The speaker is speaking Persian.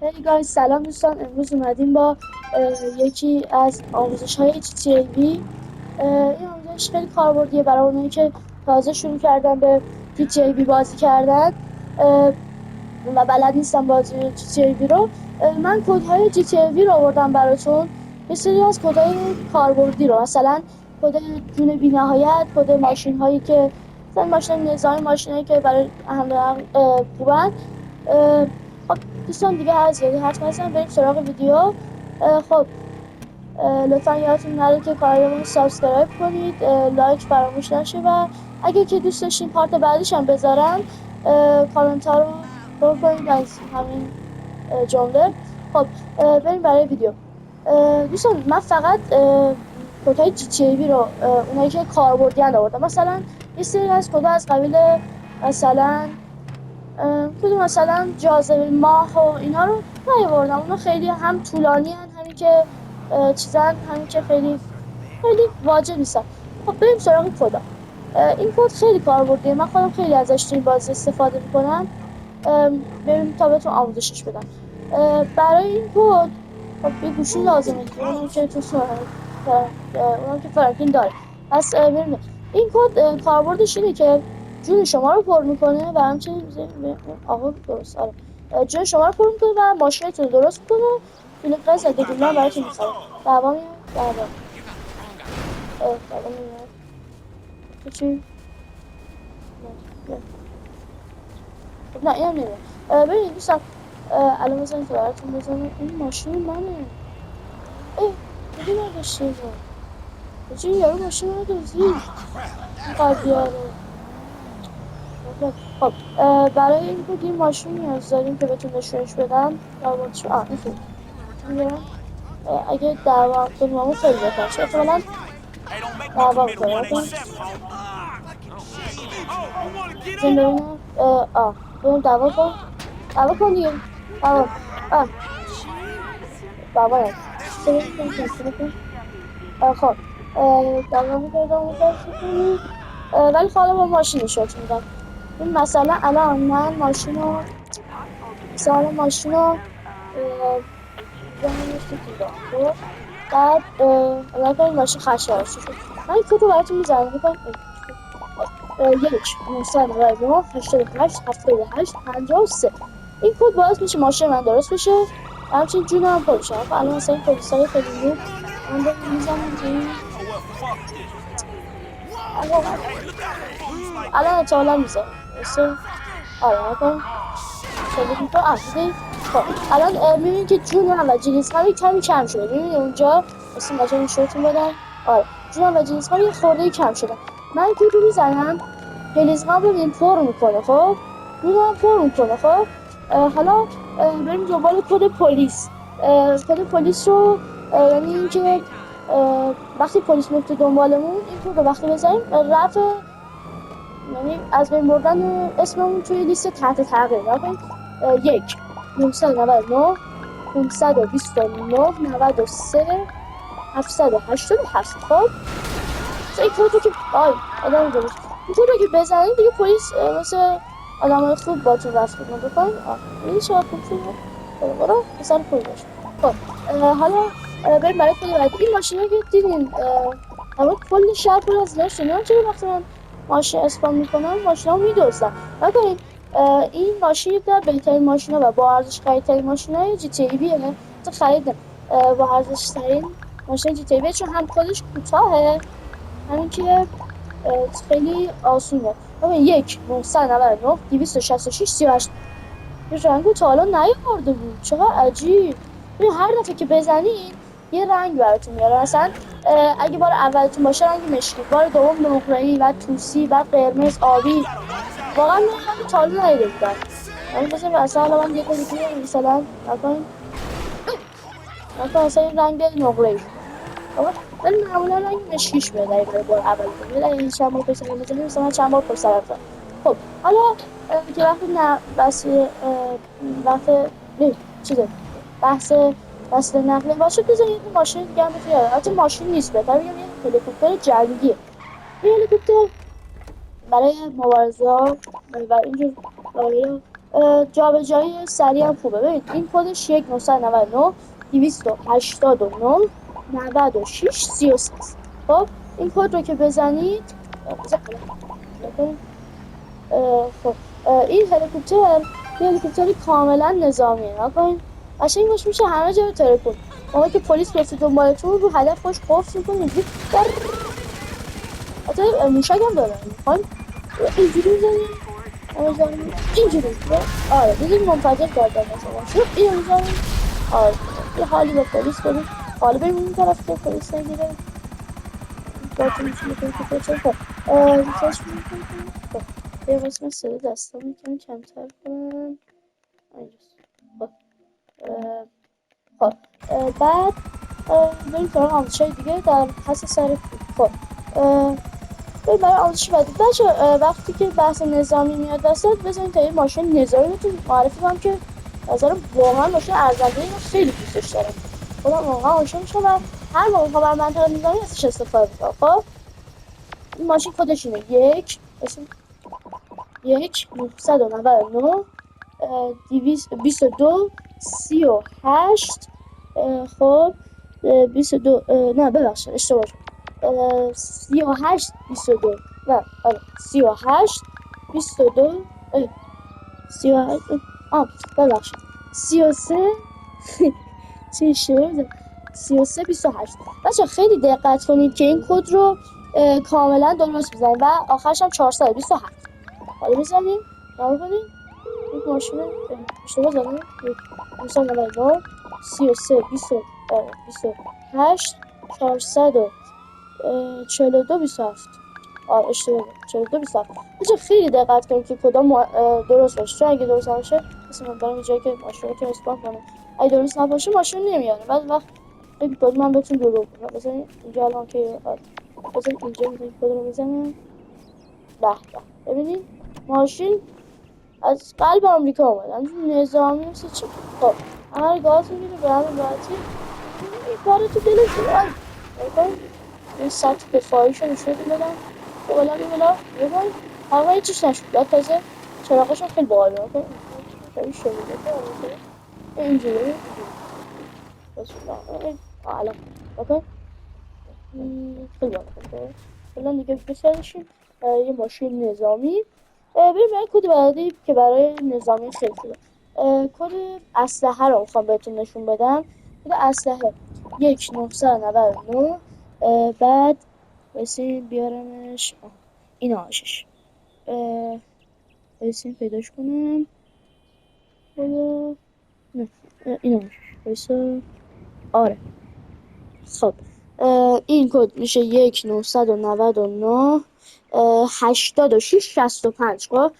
هی گایز سلام دوستان، امروز اومدیم با یکی از آموزش های GTA V. این آموزش خیلی کاربردیه برای اونایی که تازه شروع کردن به GTA V بازی کردن و بلد نیستم بازی GTA V رو. من کدهای GTA V رو آوردم براتون. یه سری از کدهای کاربردی رو، مثلا کد جون بی‌نهایت، کد ماشین هایی که مثلا ماشین نظامی، ماشین هایی که برای همه خوبن. خب دوستان دیگه از زیادی حرف نزنم، بریم سراغ ویدیو. خب لطفا یادتون نره که کانالمون رو سابسکرایب کنید، لایک فراموش نشه و اگه که دوست داشتین پارت بعدیش هم بذارم کامنت ها رو پر کنید از همین جمله. خب بریم برای ویدیو. دوستان من فقط کدهای جی تی ای وی رو، اونایی که کاربردی آوردم. مثلا یه سری از کدها از قبیل مثلا کدوم مثلا جاذبه ماه و اینا رو نیاوردم. اونا خیلی هم طولانی هن، همین که چیزن، همین که خیلی واجب نیستن. خب بریم سراغ کدا. این کد خیلی کاربردیه، من خودم خیلی ازش تو این بازی استفاده میکنم. بریم تا بهتون آموزشش بدم. برای این کد خب یه گوشی لازمه دیگه، اونم که اونم که فرانکلین داره. پس بریم. این کد کاربردش اینه که جون شما رو پر میکنه و همچنین آقا درست آره جون شما رو پر میکنه و ماشینتون رو درست میکنه. فیلم قز بدون من براتون میخرم. دعوا میاد دعوا میاد. تو چی؟ خب نه اینم نمیاد. ببین دوستان، الان بزنید که براتون بزنم. این ماشین منه. کجا برداشتی اینو؟ کجا یارو ماشین منو دزدید؟ این قضیه رو. خب برای این کد این ماشین نیاز داریم که بهتون نشونش بدم. کاربردش این خوب میگم. اگه دعوا کنیم همون خیلی بهتر شه. احتمالاً دعوا میکنم. بزن ببینم. ببینم دعوا کن دیگه. دعوا دعوا نکن. خب دعوا میکردم متاسف کنید، ولی حالا با ماشین نشونتون میدم. این مثلا الان من ماشین رو میزنمش تو دیوار. خب بعد الان این ماشین خشایار شد. من این کدو براتون میزنم. میکنم 1 998 78 53. این کد باعث میشه ماشین من درست بشه و همچنین جون هم پر بشه. الان مثلا این پلیسای خیلی نوب من دارم میزنم که این الان احتمالا میزه آره نکن شده تو دیدی. خب الان میبینید که جون هم و جلیس هم کمی کم شده. میبینید اونجا مثل بچه نشونتون بدم. آره جون هم و جلیس هم یه خورده کم شده. من کدو میزنم، جلیس هم ببین پر میکنه. خب جون هم پر میکنه. خب حالا بریم دنبال کد پلیس. کد پلیس رو یعنی اینکه وقتی پلیس میفته دنبالمون این کد رو وقتی بزنیم رفع، یعنی از بین بردن اسممون توی لیست تحت تغییر. 1 999 529 93 787. خب این کدو که آدم درست این کدو که بزنید دیگه پلیس مثل آدمای خوب باتون رفتار بکنین. این شما خوب برو پسر خوبی باشه. خب حالا بریم برای کد بعدی. این ماشینا که دیدین اما کل شهر پر از ناس شده. چرا وقتی من ماشین اسپام میکنم ماشینا میدوزن؟ نکنین این ماشین یک در بهترین ماشینا و با ارزش خریدترین ماشینای جی تی ای بیه. تو خرید با ارزش ترین ماشین جی تی ای بیه، چون هم خودش کوتاهه، همین که خیلی آسونه. ببین 1 999 266 38 یه رنگو تا حالا نیاورده بود. چقدر عجیب. ببین هر دفعه که بزنین یه رنگ براتون میاره. مثلا اگه بار اولتون باشه رنگ مشکی، بار دوم نقره‌ای، بعد توسی، بعد قرمز، آبی. واقعا من رنگ تا حالا ندیده بودم. یعنی مثلا من یه دیگه مثلا نکنم مثلا این رنگ نقره‌ای. ولی معمولا رنگ مشکیش میاد برای بار اولتون. ولی اگه چند بار پشت سر بزنید مثلا چند بار پشت سر رفتم. خب حالا که وقتی نه بس وقت چیزه بحث وسیله نقلیه باشه، بذارید یه ماشین دیگه هم بهتون البته ماشین نیست، بهتر بگم یه هلیکوپتر جنگیه. این هلیکوپتر برای مبارزه‌ها و اینجور کارا جابجایی سریع هم خوبه. ببین این کدش 1999 289 96 33 است. خب این کد رو که بزنید بذار کنم. خب این هلیکوپتر یه هلیکوپتر کاملا نظامیه. نکنین قشنگ باش میشه همه جا رو ترکون. موقعی که پلیس بیفته دنبالتون رو هدف خوش قفل میکنین اینجوری حتی موشک هم داره. میخواین اینجوری میزنین اینجوری. آره دیدین منفجر کردن مثلا شو اینو میزنین. آره یه حالی به پلیس بدین. حالا بریم اون طرف که پلیس نگیره باتون میتونه که چه خب ریفرش میکنم. خب یه قسمت صدا دستا میتونم کمتر کنم اینجاست. خب خب بعد بریم سراغ آموزش‌های دیگه در پس سر کوه. خب بریم برای آموزش بعدی. بچه وقتی که بحث نظامی میاد وسط بزنید تا یه ماشین نظامی بهتون معرفی کنم که نظرم واقعا ماشین ارزنده رو خیلی دوستش دارم. خودم واقعا عاشق میشم و هر موقع بر منطقه نظامی ازش استفاده میکنم. خب این ماشین خودش اینه یک 999 22 38 خب 22 نه ببخشید اشتباه شد 38 22 نه آره 38 22 38 ببخشید 33 چی شد 33 28 بچه خیلی دقت کنید که این کد رو کاملا درست بزنید و آخرش هم 427 حالا بزنید نگاه کنید یک ماشین اشتباه زدم 999 33 28 442 27 اشتباه 42 27 بچه خیلی دقت کنید که کدام درست باشه چون اگه درست نباشه مثلا من برم اینجایی که ماشین رو که اثبات کنم اگه درست نباشه ماشین نمیاره بعد وقت فکر کنید من بهتون دروغ میگم مثلا اینجا الان که مثلا اینجا میذارم کد رو میزنم به ببینید ماشین از قلب آمریکا اومدن نظامی مثل چی خب همه گاز میگیره به همین راحتی این کار تو دلش این سطح دفاعیشو نشون بدم بالا ببین هوا هیچیش نشد بعد تازه چراغشون خیلی باحاله خیلی شنیده اینجوری بس الان اوکی خیلی باحاله الان دیگه بسازشیم یه ماشین نظامی بریم برای کد بعدی که برای نظامی خیلی خوبه کد اسلحه رو میخوام بهتون نشون بدم کد اسلحه 1999 بعد بسیم بیارمش این آشش بسیم پیداش کنم نه این آشش بسیم آره خب این کد میشه 1999 86 65 خب